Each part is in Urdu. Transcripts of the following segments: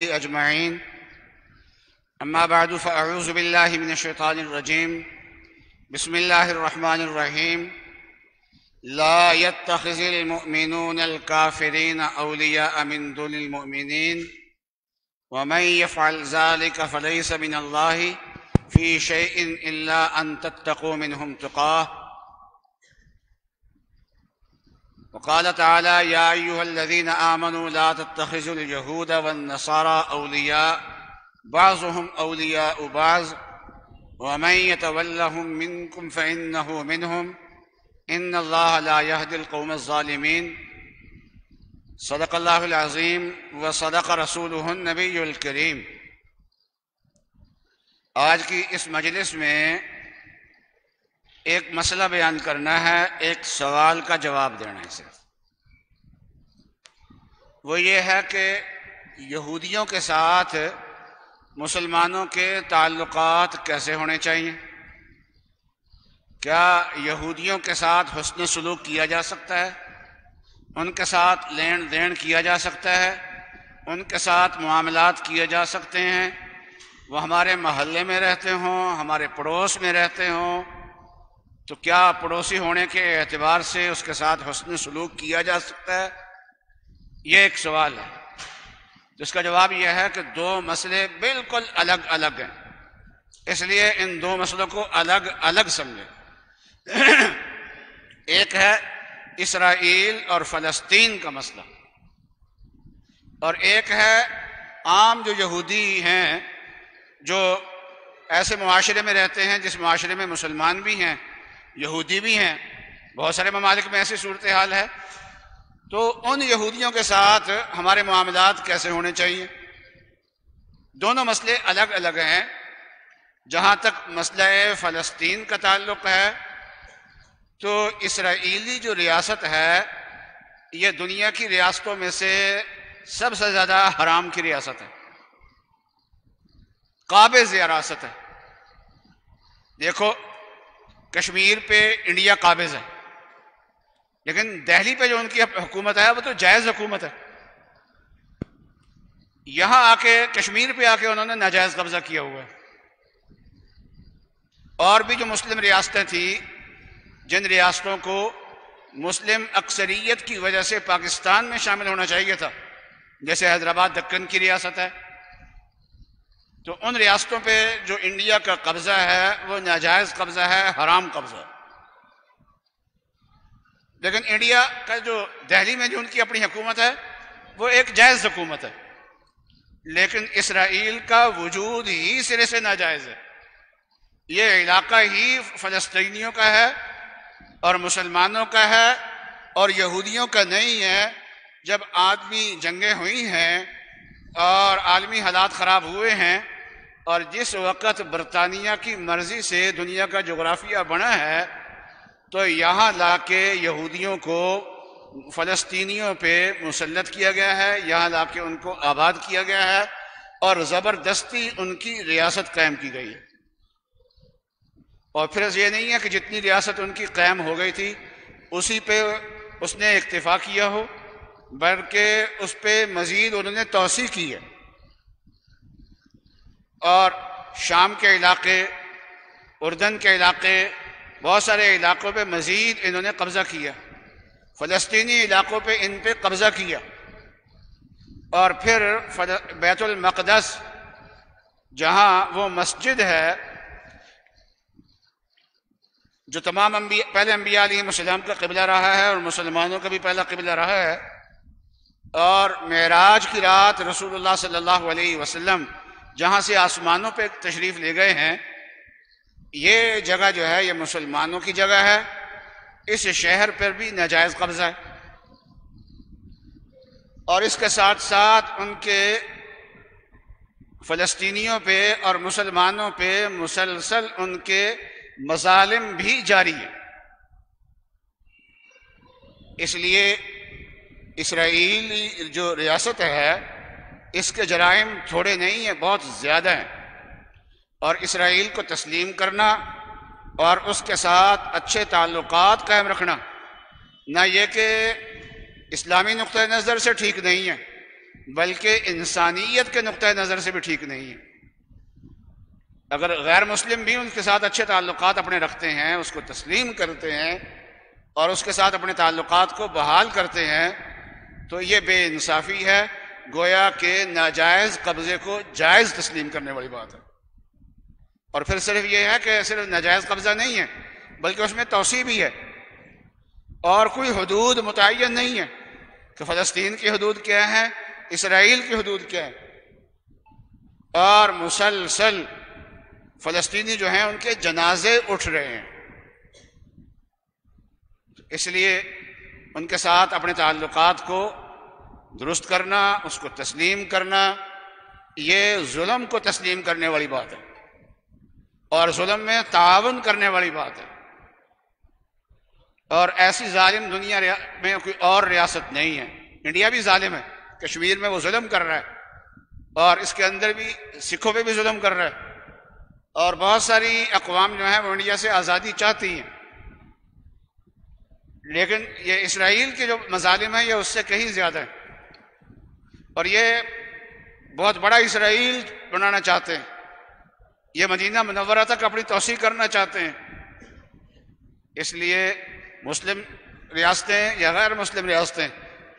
أجمعين. أما بعد فأعوذ بالله من الشيطان الرجيم. بسم الله الرحمن الرحيم. لا يتخذ المؤمنون الكافرين أولياء من دون المؤمنين ومن يفعل ذلك فليس من الله في شيء إلا أن تتقوا منهم تقاه. وقال تعالى: يا أيها الذين آمنوا لا تتخذوا اليهود والنصارى أولياء بعضهم أولياء بعض ومن يتولهم منكم فإنه منهم إن الله لا يهدي القوم الظالمين. صدق اللہ العظیم وصدق رسولہ النبی الکریم. آج کی اس مجلس میں ایک مسئلہ بیان کرنا ہے، ایک سوال کا جواب دینا ہے صرف. وہ یہ ہے کہ یہودیوں کے ساتھ مسلمانوں کے تعلقات کیسے ہونے چاہیے؟ کیا یہودیوں کے ساتھ حسن سلوک کیا جا سکتا ہے؟ ان کے ساتھ لین دین کیا جا سکتا ہے؟ ان کے ساتھ معاملات کیے جا سکتے ہیں؟ وہ ہمارے محلے میں رہتے ہوں، ہمارے پڑوس میں رہتے ہوں، تو کیا پڑوسی ہونے کے اعتبار سے اس کے ساتھ حسن سلوک کیا جا سکتا ہے؟ یہ ایک سوال ہے جس کا جواب یہ ہے کہ دو مسئلے بالکل الگ الگ ہیں، اس لیے ان دو مسئلوں کو الگ الگ سمجھیں. ایک ہے اسرائیل اور فلسطین کا مسئلہ، اور ایک ہے عام جو یہودی ہیں جو ایسے معاشرے میں رہتے ہیں جس معاشرے میں مسلمان بھی ہیں، یہودی بھی ہیں. بہت سارے ممالک میں ایسی صورتحال ہے. تو ان یہودیوں کے ساتھ ہمارے معاملات کیسے ہونے چاہیے؟ دونوں مسئلے الگ الگ ہیں. جہاں تک مسئلہ فلسطین کا تعلق ہے تو اسرائیلی جو ریاست ہے یہ دنیا کی ریاستوں میں سے سب سے زیادہ حرام کی ریاست ہے، قابض ریاست ہے. دیکھو، کشمیر پہ انڈیا قابض ہے، لیکن دہلی پہ جو ان کی حکومت ہے وہ تو جائز حکومت ہے. یہاں آ کے کشمیر پہ آ کے انہوں نے ناجائز قبضہ کیا ہوا ہے. اور بھی جو مسلم ریاستیں تھیں جن ریاستوں کو مسلم اکثریت کی وجہ سے پاکستان میں شامل ہونا چاہیے تھا، جیسے حیدرآباد دکن کی ریاست ہے، تو ان ریاستوں پہ جو انڈیا کا قبضہ ہے وہ ناجائز قبضہ ہے، حرام قبضہ ہے. لیکن انڈیا کا جو دہلی میں جو ان کی اپنی حکومت ہے وہ ایک جائز حکومت ہے. لیکن اسرائیل کا وجود ہی سرے سے ناجائز ہے. یہ علاقہ ہی فلسطینیوں کا ہے اور مسلمانوں کا ہے اور یہودیوں کا نہیں ہے. جب آدمی جنگیں ہوئی ہیں اور عالمی حالات خراب ہوئے ہیں اور جس وقت برطانیہ کی مرضی سے دنیا کا جغرافیہ بنا ہے تو یہاں لا کے یہودیوں کو فلسطینیوں پہ مسلط کیا گیا ہے، یہاں لا کے ان کو آباد کیا گیا ہے اور زبردستی ان کی ریاست قائم کی گئی ہے. اور پھر یہ نہیں ہے کہ جتنی ریاست ان کی قائم ہو گئی تھی اسی پہ اس نے اکتفا کیا ہو، بلکہ اس پہ مزید انہوں نے توسیع کی ہے. اور شام کے علاقے، اردن کے علاقے، بہت سارے علاقوں پہ مزید انہوں نے قبضہ کیا. فلسطینی علاقوں پہ ان پہ قبضہ کیا. اور پھر بیت المقدس جہاں وہ مسجد ہے جو تمام پہلے انبیاء علیہ السلام کا قبلہ رہا ہے اور مسلمانوں کا بھی پہلا قبلہ رہا ہے، اور معراج کی رات رسول اللہ صلی اللہ علیہ وسلم جہاں سے آسمانوں پہ تشریف لے گئے ہیں، یہ جگہ جو ہے یہ مسلمانوں کی جگہ ہے. اس شہر پر بھی ناجائز قبضہ ہے. اور اس کے ساتھ ساتھ ان کے فلسطینیوں پہ اور مسلمانوں پہ مسلسل ان کے مظالم بھی جاری ہیں. اس لیے اسرائیلی جو ریاست ہے اس کے جرائم تھوڑے نہیں ہیں، بہت زیادہ ہیں. اور اسرائیل کو تسلیم کرنا اور اس کے ساتھ اچھے تعلقات قائم رکھنا نہ یہ کہ اسلامی نقطہ نظر سے ٹھیک نہیں ہے بلکہ انسانیت کے نقطۂ نظر سے بھی ٹھیک نہیں ہے۔ اگر غیر مسلم بھی ان کے ساتھ اچھے تعلقات اپنے رکھتے ہیں، اس کو تسلیم کرتے ہیں اور اس کے ساتھ اپنے تعلقات کو بحال کرتے ہیں، تو یہ بے انصافی ہے، گویا کہ ناجائز قبضے کو جائز تسلیم کرنے والی بات ہے۔ اور پھر صرف یہ ہے کہ صرف ناجائز قبضہ نہیں ہے، بلکہ اس میں توسیع بھی ہے، اور کوئی حدود متعین نہیں ہے کہ فلسطین کی حدود کیا ہے، اسرائیل کی حدود کیا ہے، اور مسلسل فلسطینی جو ہیں ان کے جنازے اٹھ رہے ہیں۔ اس لیے ان کے ساتھ اپنے تعلقات کو درست کرنا، اس کو تسلیم کرنا، یہ ظلم کو تسلیم کرنے والی بات ہے اور ظلم میں تعاون کرنے والی بات ہے۔ اور ایسی ظالم دنیا میں کوئی اور ریاست نہیں ہے۔ انڈیا بھی ظالم ہے، کشمیر میں وہ ظلم کر رہا ہے، اور اس کے اندر بھی سکھوں پہ بھی ظلم کر رہا ہے، اور بہت ساری اقوام جو ہیں وہ انڈیا سے آزادی چاہتی ہیں، لیکن یہ اسرائیل کے جو مظالم ہیں یہ اس سے کہیں زیادہ ہیں، اور یہ بہت بڑا اسرائیل بنانا چاہتے ہیں، یہ مدینہ منورہ تک اپنی توسیع کرنا چاہتے ہیں۔ اس لیے مسلم ریاستیں یا غیر مسلم ریاستیں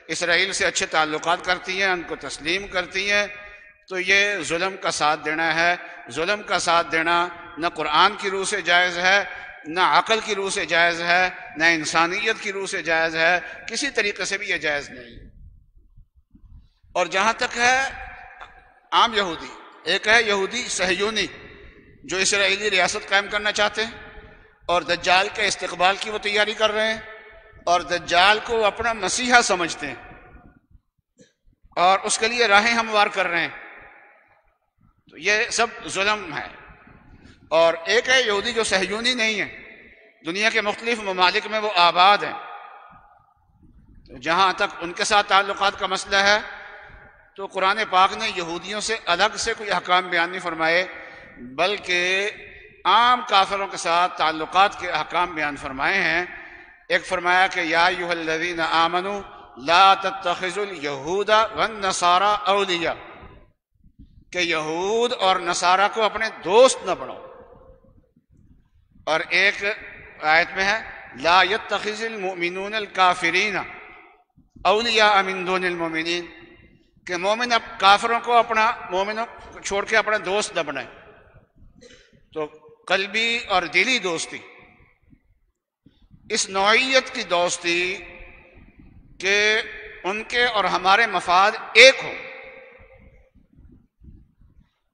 اسرائیل سے اچھے تعلقات کرتی ہیں، ان کو تسلیم کرتی ہیں، تو یہ ظلم کا ساتھ دینا ہے۔ ظلم کا ساتھ دینا نہ قرآن کی روح سے جائز ہے، نہ عقل کی روح سے جائز ہے، نہ انسانیت کی روح سے جائز ہے، کسی طریقے سے بھی یہ جائز نہیں۔ اور جہاں تک ہے عام یہودی، ایک ہے یہودی صہیونی جو اسرائیلی ریاست قائم کرنا چاہتے ہیں اور دجال کے استقبال کی وہ تیاری کر رہے ہیں، اور دجال کو اپنا مسیحا سمجھتے ہیں اور اس کے لیے راہیں ہموار کر رہے ہیں، تو یہ سب ظلم ہے۔ اور ایک ہے یہودی جو صہیونی نہیں ہے، دنیا کے مختلف ممالک میں وہ آباد ہیں، تو جہاں تک ان کے ساتھ تعلقات کا مسئلہ ہے تو قرآن پاک نے یہودیوں سے الگ سے کوئی احکام بیان نہیں فرمائے، بلکہ عام کافروں کے ساتھ تعلقات کے احکام بیان فرمائے ہیں۔ ایک فرمایا کہ یا ایھا الذین آمنوا لا تتخذوا اليہود والنصارى اولیاء، کہ یہود اور نصارہ کو اپنے دوست نہ بناؤ۔ اور ایک آیت میں ہے لا يتخذ المؤمنون الکافرین اولیاء من دون المؤمنین، کہ مومن اب کافروں کو اپنا مومنوں کو چھوڑ کے اپنا دوست نہ بنائے۔ تو قلبی اور دلی دوستی، اس نوعیت کی دوستی کہ ان کے اور ہمارے مفاد ایک ہوں،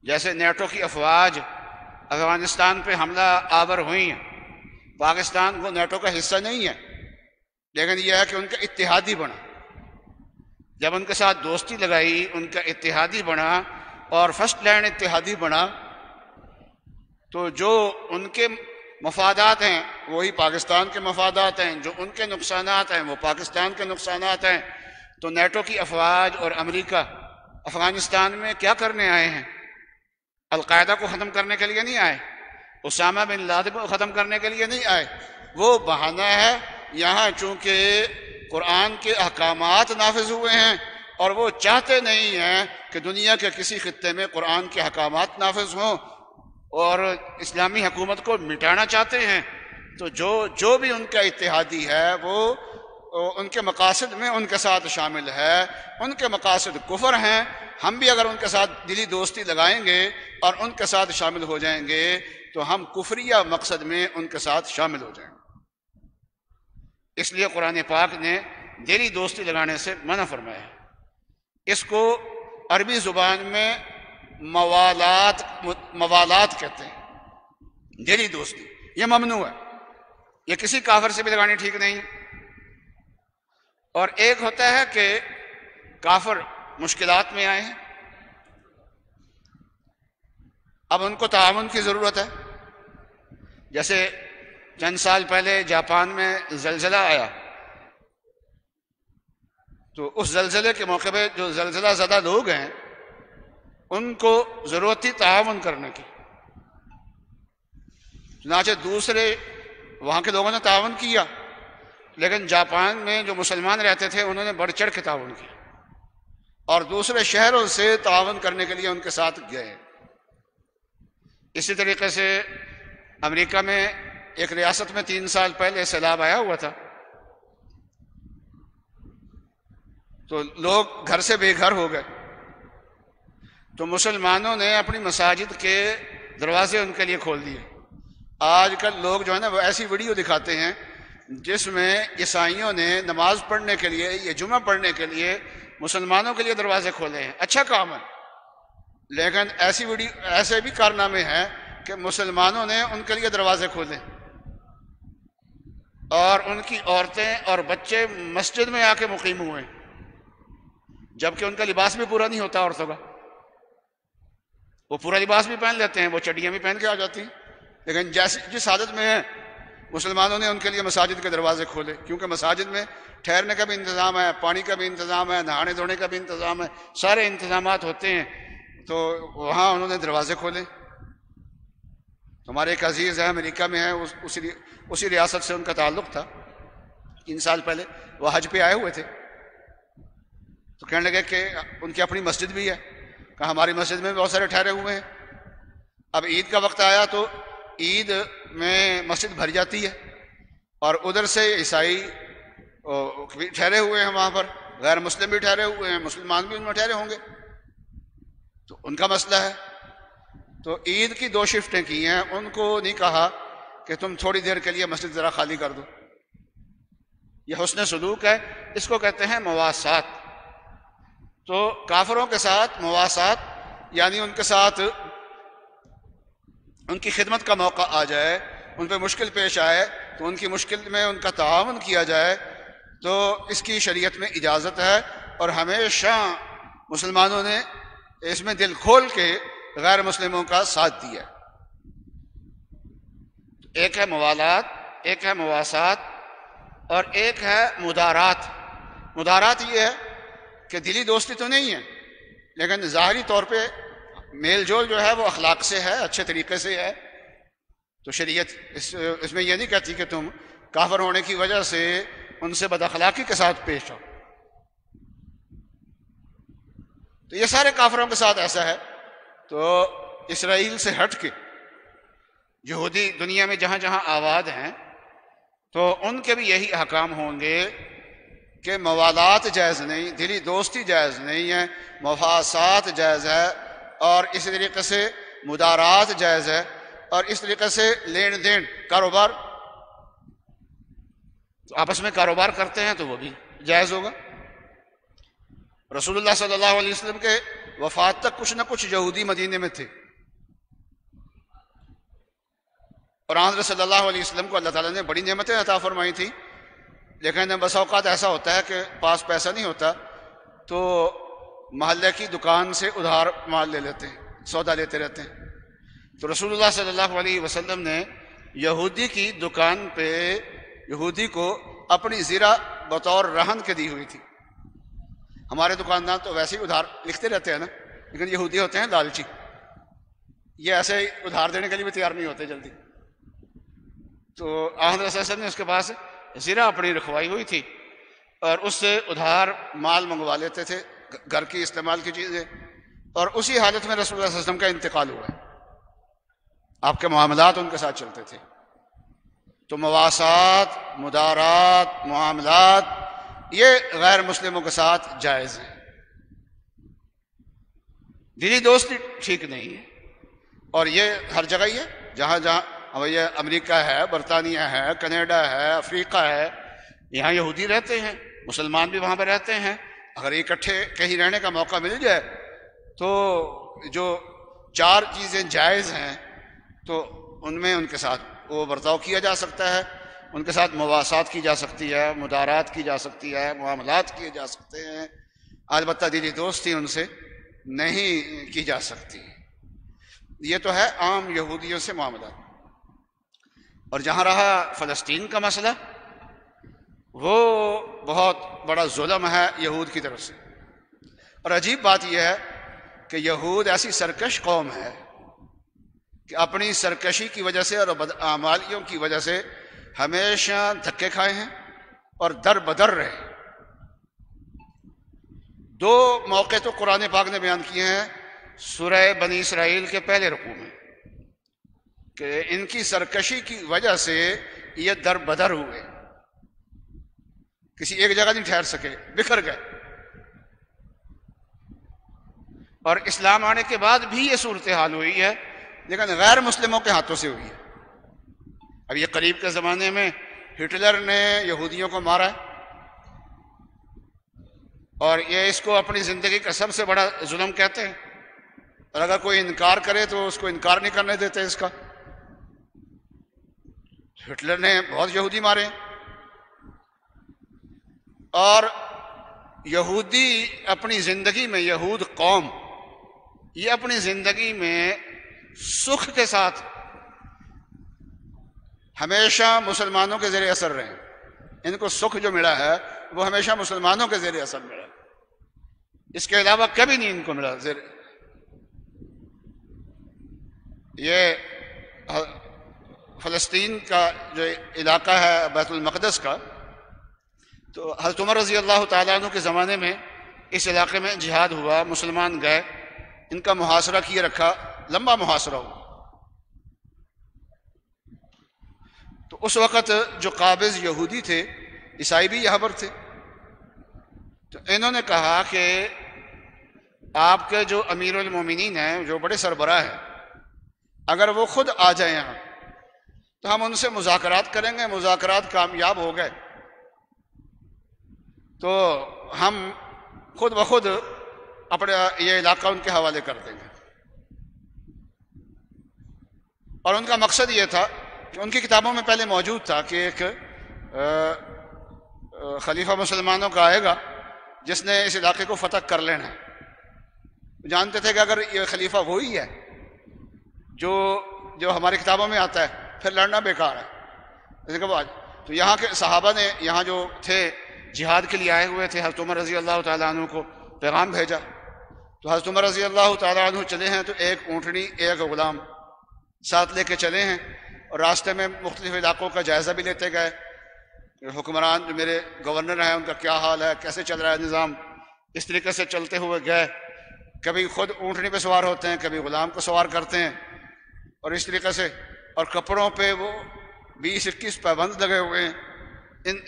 جیسے نیٹو کی افواج افغانستان پہ حملہ آور ہوئی ہیں، پاکستان وہ نیٹو کا حصہ نہیں ہے، لیکن یہ ہے کہ ان کا اتحادی بنا، جب ان کے ساتھ دوستی لگائی ان کا اتحادی بنا اور فرسٹ لینڈ اتحادی بنا، تو جو ان کے مفادات ہیں وہی پاکستان کے مفادات ہیں، جو ان کے نقصانات ہیں وہ پاکستان کے نقصانات ہیں۔ تو نیٹو کی افواج اور امریکہ افغانستان میں کیا کرنے آئے ہیں؟ القاعدہ کو ختم کرنے کے لیے نہیں آئے، اسامہ بن لادن کو ختم کرنے کے لیے نہیں آئے، وہ بہانہ ہے۔ یہاں چونکہ قرآن کے احکامات نافذ ہوئے ہیں اور وہ چاہتے نہیں ہیں کہ دنیا کے کسی خطے میں قرآن کے احکامات نافذ ہوں، اور اسلامی حکومت کو مٹانا چاہتے ہیں، تو جو بھی ان کا اتحادی ہے وہ ان کے مقاصد میں ان کے ساتھ شامل ہے۔ ان کے مقاصد کفر ہیں، ہم بھی اگر ان کے ساتھ دلی دوستی لگائیں گے اور ان کے ساتھ شامل ہو جائیں گے تو ہم کفریہ مقصد میں ان کے ساتھ شامل ہو جائیں گے۔ اس لیے قرآن پاک نے دلی دوستی لگانے سے منع فرمایا ہے۔ اس کو عربی زبان میں موالات کہتے ہیں، دلی دوستی، یہ ممنوع ہے، یہ کسی کافر سے بھی لگانی ٹھیک نہیں۔ اور ایک ہوتا ہے کہ کافر مشکلات میں آئے ہیں، اب ان کو تعاون کی ضرورت ہے، جیسے چند سال پہلے جاپان میں زلزلہ آیا، تو اس زلزلے کے موقع پہ جو زلزلہ زدہ لوگ ہیں ان کو ضرورت تھی تعاون کرنے کی، چنانچہ دوسرے وہاں کے لوگوں نے تعاون کیا، لیکن جاپان میں جو مسلمان رہتے تھے انہوں نے بڑھ چڑھ کے تعاون کیا، اور دوسرے شہروں سے تعاون کرنے کے لیے ان کے ساتھ گئے۔ اسی طریقے سے امریکہ میں ایک ریاست میں 3 سال پہلے سیلاب آیا ہوا تھا، تو لوگ گھر سے بے گھر ہو گئے، تو مسلمانوں نے اپنی مساجد کے دروازے ان کے لیے کھول دیے۔ آج کل لوگ جو ہے نا وہ ایسی ویڈیو دکھاتے ہیں جس میں عیسائیوں نے نماز پڑھنے کے لیے یا جمعہ پڑھنے کے لیے مسلمانوں کے لیے دروازے کھولے ہیں۔ اچھا کام ہے، لیکن ایسے بھی کارنامے ہیں کہ مسلمانوں نے ان کے لیے دروازے کھولے اور ان کی عورتیں اور بچے مسجد میں آ کے مقیم ہوئے، جبکہ ان کا لباس بھی پورا نہیں ہوتا عورتوں کا۔ وہ پورا لباس بھی پہن لیتے ہیں، وہ چڈیاں بھی پہن کے آ جاتی ہیں، لیکن جس حالت میں ہیں مسلمانوں نے ان کے لیے مساجد کے دروازے کھولے، کیونکہ مساجد میں ٹھہرنے کا بھی انتظام ہے، پانی کا بھی انتظام ہے، نہانے دھونے کا بھی انتظام ہے، سارے انتظامات ہوتے ہیں، تو وہاں انہوں نے دروازے کھولے۔ ہمارے ایک عزیز ہے امریکہ میں ہے، اسی ریاست سے ان کا تعلق تھا، 3 سال پہلے وہ حج پہ آئے ہوئے تھے، تو کہنے لگے کہ ان کی اپنی مسجد بھی ہے، کہ ہماری مسجد میں بہت سارے ٹھہرے ہوئے ہیں۔ اب عید کا وقت آیا تو عید میں مسجد بھر جاتی ہے، اور ادھر سے عیسائی بھی ٹھہرے ہوئے ہیں وہاں پر، غیر مسلم بھی ٹھہرے ہوئے ہیں، مسلمان بھی ان میں ٹھہرے ہوں گے، تو ان کا مسئلہ ہے۔ تو عید کی 2 شفٹیں کی ہیں، ان کو نہیں کہا کہ تم تھوڑی دیر کے لیے مسجد ذرا خالی کر دو۔ یہ حسن سلوک ہے، اس کو کہتے ہیں مواسات۔ تو کافروں کے ساتھ مواسات یعنی ان کے ساتھ ان کی خدمت کا موقع آ جائے، ان پہ مشکل پیش آئے تو ان کی مشکل میں ان کا تعاون کیا جائے، تو اس کی شریعت میں اجازت ہے، اور ہمیشہ مسلمانوں نے اس میں دل کھول کے غیر مسلموں کا ساتھ دیا۔ ایک ہے موالات، ایک ہے مواسات، اور ایک ہے مدارات۔ مدارات یہ ہے کہ دلی دوستی تو نہیں ہے، لیکن ظاہری طور پہ میل جول جو ہے وہ اخلاق سے ہے، اچھے طریقے سے ہے، تو شریعت اس میں یہ نہیں کہتی کہ تم کافر ہونے کی وجہ سے ان سے بد اخلاقی کے ساتھ پیش ہو۔ تو یہ سارے کافروں کے ساتھ ایسا ہے۔ تو اسرائیل سے ہٹ کے یہودی دنیا میں جہاں جہاں آباد ہیں، تو ان کے بھی یہی احکام ہوں گے کہ موالات جائز نہیں، دلی دوستی جائز نہیں ہے، مفاسات جائز ہے، اور اس طریقے سے مدارات جائز ہے، اور اس طریقے سے لین دین کاروبار، تو آپس میں کاروبار کرتے ہیں تو وہ بھی جائز ہوگا۔ رسول اللہ صلی اللہ علیہ وسلم کے وفات تک کچھ نہ کچھ یہودی مدینے میں تھے، اور حضرت صلی اللہ علیہ وسلم کو اللہ تعالیٰ نے بڑی نعمتیں عطا فرمائی تھی، لیکن بس اوقات ایسا ہوتا ہے کہ پاس پیسہ نہیں ہوتا تو محلے کی دکان سے ادھار مال لے لیتے ہیں، سودا لیتے رہتے ہیں۔ تو رسول اللہ صلی اللہ علیہ وسلم نے یہودی کی دکان پہ یہودی کو اپنی زیرہ بطور رہن کے دی ہوئی تھی۔ ہمارے دکاندار تو ویسے ہی ادھار لکھتے رہتے ہیں نا، لیکن یہودی ہوتے ہیں لالچی، یہ ایسے ہی ادھار دینے کے لیے بھی تیار نہیں ہوتے جلدی۔ تو حضرت صلی اللہ علیہ وسلم نے اس کے پاس زیرہ اپنی رکھوائی ہوئی تھی، اور اس سے ادھار مال منگوا لیتے تھے، گھر کی استعمال کی چیزیں، اور اسی حالت میں رسول اللہ صلی اللہ علیہ وسلم کا انتقال ہوا ہے۔ آپ کے معاملات ان کے ساتھ چلتے تھے۔ تو مواسات، مدارات، معاملات یہ غیر مسلموں کے ساتھ جائز ہے، دلی دوستی ٹھیک نہیں ہے، اور یہ ہر جگہ ہی ہے، جہاں جہاں یہ امریکہ ہے، برطانیہ ہے، کینیڈا ہے، افریقہ ہے، یہاں یہودی رہتے ہیں، مسلمان بھی وہاں پہ رہتے ہیں۔ اگر اکٹھے کہیں رہنے کا موقع مل جائے تو جو 4 چیزیں جائز ہیں تو ان میں ان کے ساتھ وہ برتاؤ کیا جا سکتا ہے، ان کے ساتھ مواسات کی جا سکتی ہے، مدارات کی جا سکتی ہے، معاملات کیے جا سکتے ہیں، البتہ دلی دوستی ان سے نہیں کی جا سکتی۔ یہ تو ہے عام یہودیوں سے معاملات۔ اور جہاں رہا فلسطین کا مسئلہ، وہ بہت بڑا ظلم ہے یہود کی طرف سے، اور عجیب بات یہ ہے کہ یہود ایسی سرکش قوم ہے کہ اپنی سرکشی کی وجہ سے اور بدعمالیوں کی وجہ سے ہمیشہ دھکے کھائے ہیں اور در بدر رہے۔ دو موقع تو قرآن پاک نے بیان کیے ہیں سورہ بنی اسرائیل کے پہلے رکوع میں کہ ان کی سرکشی کی وجہ سے یہ در بدر ہوئے، کسی ایک جگہ نہیں ٹھہر سکے، بکھر گئے، اور اسلام آنے کے بعد بھی یہ صورتحال ہوئی ہے، لیکن غیر مسلموں کے ہاتھوں سے ہوئی ہے۔ اب یہ قریب کے زمانے میں ہٹلر نے یہودیوں کو مارا ہے، اور یہ اس کو اپنی زندگی کا سب سے بڑا ظلم کہتے ہیں، اور اگر کوئی انکار کرے تو اس کو انکار نہیں کرنے دیتے اس کا۔ ہٹلر نے بہت یہودی مارے، اور یہودی اپنی زندگی میں، یہود قوم یہ اپنی زندگی میں سکھ کے ساتھ ہمیشہ مسلمانوں کے زیر اثر رہے، ان کو سکھ جو ملا ہے وہ ہمیشہ مسلمانوں کے زیر اثر ملا، اس کے علاوہ کبھی نہیں ان کو ملا۔ یہ فلسطین کا جو علاقہ ہے بیت المقدس کا، تو حضرت عمر رضی اللہ تعالیٰ عنہ کے زمانے میں اس علاقے میں جہاد ہوا، مسلمان گئے، ان کا محاصرہ کیے رکھا، لمبا محاصرہ ہوا۔ تو اس وقت جو قابض یہودی تھے، عیسائی بھی یہاں پر تھے، تو انہوں نے کہا کہ آپ کے جو امیر المومنین ہیں، جو بڑے سربراہ ہیں، اگر وہ خود آ جائیں یہاں تو ہم ان سے مذاکرات کریں گے، مذاکرات کامیاب ہو گئے تو ہم خود بخود اپنا یہ علاقہ ان کے حوالے کر دیں گے۔ اور ان کا مقصد یہ تھا کہ ان کی کتابوں میں پہلے موجود تھا کہ ایک خلیفہ مسلمانوں کا آئے گا جس نے اس علاقے کو فتح کر لینا ہے۔ جانتے تھے کہ اگر یہ خلیفہ وہی ہے جو ہماری کتابوں میں آتا ہے، پھر لڑنا بیکار ہے۔ تو یہاں کے صحابہ نے، یہاں جو تھے جہاد کے لیے آئے ہوئے تھے، حضرت عمر رضی اللہ تعالیٰ عنہ کو پیغام بھیجا۔ تو حضرت عمر رضی اللہ تعالیٰ عنہ چلے ہیں تو ایک اونٹنی، ایک غلام ساتھ لے کے چلے ہیں، اور راستے میں مختلف علاقوں کا جائزہ بھی لیتے گئے، حکمران جو میرے گورنر ہیں ان کا کیا حال ہے، کیسے چل رہا ہے نظام، اس طریقے سے چلتے ہوئے گئے۔ کبھی خود اونٹنی پہ سوار ہوتے ہیں، کبھی غلام کو سوار کرتے ہیں، اور اس طریقے سے، اور کپڑوں پہ وہ 20-21 پابند لگے ہوئے ہیں۔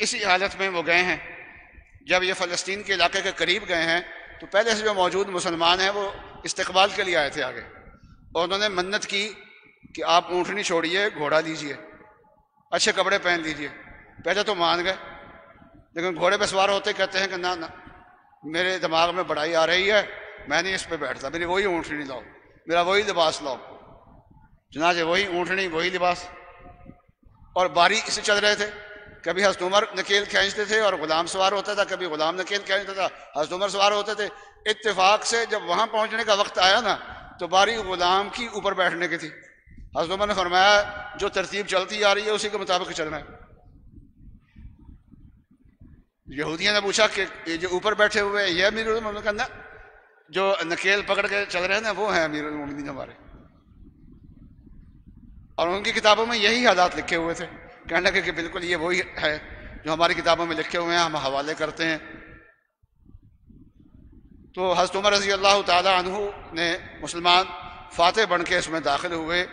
اسی حالت میں وہ گئے ہیں۔ جب یہ فلسطین کے علاقے کے قریب گئے ہیں تو پہلے سے جو موجود مسلمان ہیں وہ استقبال کے لیے آئے تھے آگے، اور انہوں نے منت کی کہ آپ اونٹنی چھوڑیے، گھوڑا لیجئے، اچھے کپڑے پہن لیجئے۔ پہلے تو مان گئے، لیکن گھوڑے پہ سوار ہوتے کہتے ہیں کہ نہ میرے دماغ میں بڑائی آ رہی ہے، میں نہیں اس پہ بیٹھتا، میری وہی اونٹنی لاؤ، میرا وہی لباس لاؤ۔ چنانچہ وہی اونٹنی، وہی لباس، اور باری سے چل رہے تھے۔ کبھی حضرت عمر نکیل کھینچتے تھے اور غلام سوار ہوتا تھا، کبھی غلام نکیل کھینچتا تھا، حضرت عمر سوار ہوتے تھے۔ اتفاق سے جب وہاں پہنچنے کا وقت آیا نا تو باری غلام کی اوپر بیٹھنے کی تھی۔ حضرت عمر نے فرمایا جو ترتیب چلتی آ رہی ہے اسی کے مطابق چلنا ہے۔ یہودیوں نے پوچھا کہ یہ جو اوپر بیٹھے ہوئے یہ امیر المومنین کا، جو نکیل پکڑ کے چل رہے ہیں نا وہ ہیں امیر المومنین ہمارے، اور ان کی کتابوں میں یہی حالات لکھے ہوئے تھے۔ کہنے لگے کہ بالکل یہ وہی ہے جو ہماری کتابوں میں لکھے ہوئے ہیں، ہم حوالے کرتے ہیں۔ تو حضرت عمر رضی اللہ تعالی عنہ نے مسلمان فاتح بن کے اس میں داخل ہوئے۔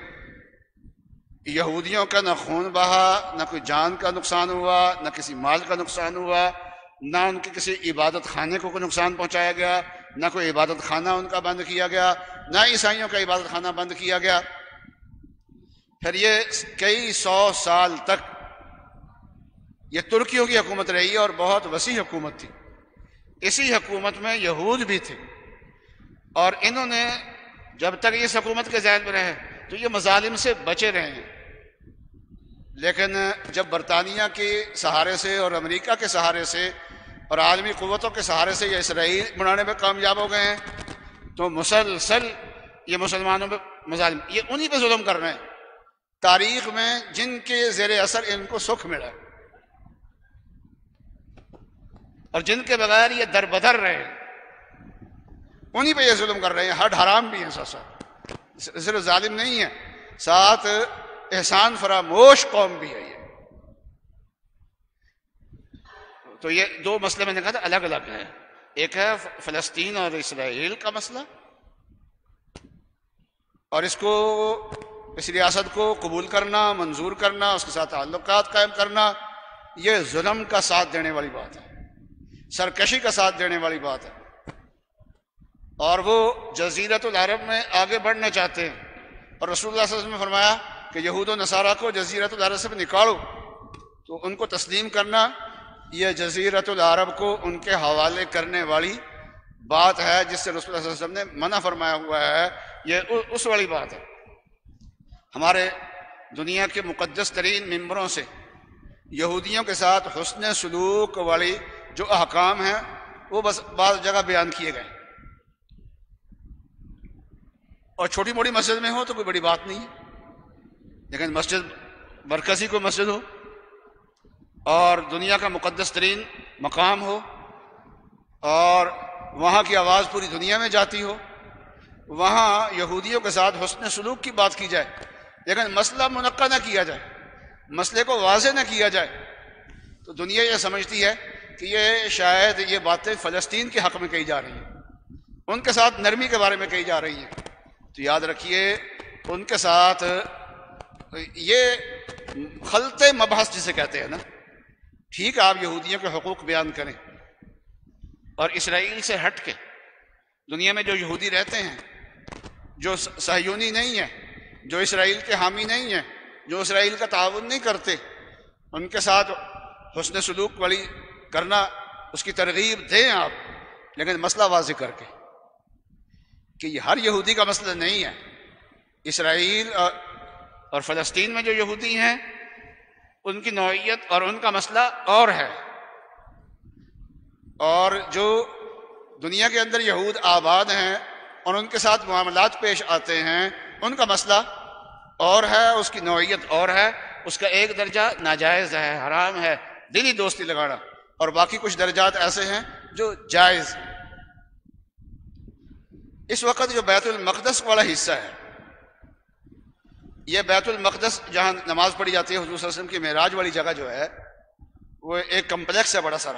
یہودیوں کا نہ خون بہا، نہ کوئی جان کا نقصان ہوا، نہ کسی مال کا نقصان ہوا، نہ ان کے کسی عبادت خانے کو کوئی نقصان پہنچایا گیا، نہ کوئی عبادت خانہ ان کا بند کیا گیا، نہ عیسائیوں کا عبادت خانہ بند کیا گیا۔ پھر یہ کئی 100 سال تک یہ ترکیوں کی حکومت رہی اور بہت وسیع حکومت تھی۔ اسی حکومت میں یہود بھی تھے، اور انہوں نے جب تک اس حکومت کے ذیل میں رہے تو یہ مظالم سے بچے رہے ہیں۔ لیکن جب برطانیہ کے سہارے سے اور امریکہ کے سہارے سے اور عالمی قوتوں کے سہارے سے یہ اسرائیل بنانے میں کامیاب ہو گئے ہیں تو مسلسل یہ مسلمانوں پہ مظالم، یہ انہی پہ ظلم کر رہے ہیں۔ تاریخ میں جن کے زیر اثر ان کو سکھ ملا اور جن کے بغیر یہ در بدر رہے، انہی پہ یہ ظلم کر رہے ہیں۔ حد حرام بھی ہیں ساتھ ساتھ، صرف ظالم نہیں ہے، ساتھ احسان فراموش قوم بھی ہے یہ۔ تو یہ دو مسئلے میں نے کہا تھا الگ الگ ہیں، ایک ہے فلسطین اور اسرائیل کا مسئلہ، اور اس ریاست کو قبول کرنا، منظور کرنا، اس کے ساتھ تعلقات قائم کرنا، یہ ظلم کا ساتھ دینے والی بات ہے، سرکشی کا ساتھ دینے والی بات ہے، اور وہ جزیرۃ العرب میں آگے بڑھنا چاہتے ہیں۔ اور رسول اللہ صلی اللہ علیہ وسلم نے فرمایا کہ یہود و نصارہ کو جزیرۃ العرب سے نکالو، تو ان کو تسلیم کرنا یہ جزیرۃ العرب کو ان کے حوالے کرنے والی بات ہے، جس سے رسول اللہ صلی اللہ علیہ وسلم نے منع فرمایا ہوا ہے، یہ اس والی بات ہے۔ ہمارے دنیا کے مقدس ترین ممبروں سے یہودیوں کے ساتھ حسن سلوک والی جو احکام ہیں وہ بس بعض جگہ بیان کیے گئے، اور چھوٹی موٹی مسجد میں ہو تو کوئی بڑی بات نہیں ہے، لیکن مسجد مرکزی کوئی مسجد ہو اور دنیا کا مقدس ترین مقام ہو اور وہاں کی آواز پوری دنیا میں جاتی ہو، وہاں یہودیوں کے ساتھ حسن سلوک کی بات کی جائے، لیکن مسئلہ منعقد نہ کیا جائے، مسئلے کو واضح نہ کیا جائے، تو دنیا یہ سمجھتی ہے کہ یہ شاید یہ باتیں فلسطین کے حق میں کہی جا رہی ہیں، ان کے ساتھ نرمی کے بارے میں کہی جا رہی ہیں۔ تو یاد رکھیے ان کے ساتھ یہ خلط مبحث جسے کہتے ہیں نا، ٹھیک ہے آپ یہودیوں کے حقوق بیان کریں، اور اسرائیل سے ہٹ کے دنیا میں جو یہودی رہتے ہیں، جو صہیونی نہیں ہیں، جو اسرائیل کے حامی نہیں ہیں، جو اسرائیل کا تعاون نہیں کرتے، ان کے ساتھ حسن سلوک والی کرنا، اس کی ترغیب دیں آپ، لیکن مسئلہ واضح کر کے کہ یہ ہر یہودی کا مسئلہ نہیں ہے۔ اسرائیل اور فلسطین میں جو یہودی ہیں ان کی نوعیت اور ان کا مسئلہ اور ہے، اور جو دنیا کے اندر یہود آباد ہیں اور ان کے ساتھ معاملات پیش آتے ہیں ان کا مسئلہ اور ہے، اس کی نوعیت اور ہے، اس کا ایک درجہ ناجائز ہے، حرام ہے دلی دوستی لگانا، اور باقی کچھ درجات ایسے ہیں جو جائز۔ اس وقت جو بیت المقدس والا حصہ ہے، یہ بیت المقدس جہاں نماز پڑھی جاتی ہے، حضور صلی اللہ علیہ وسلم کی معراج والی جگہ جو ہے، وہ ایک کمپلیکس ہے بڑا سارا،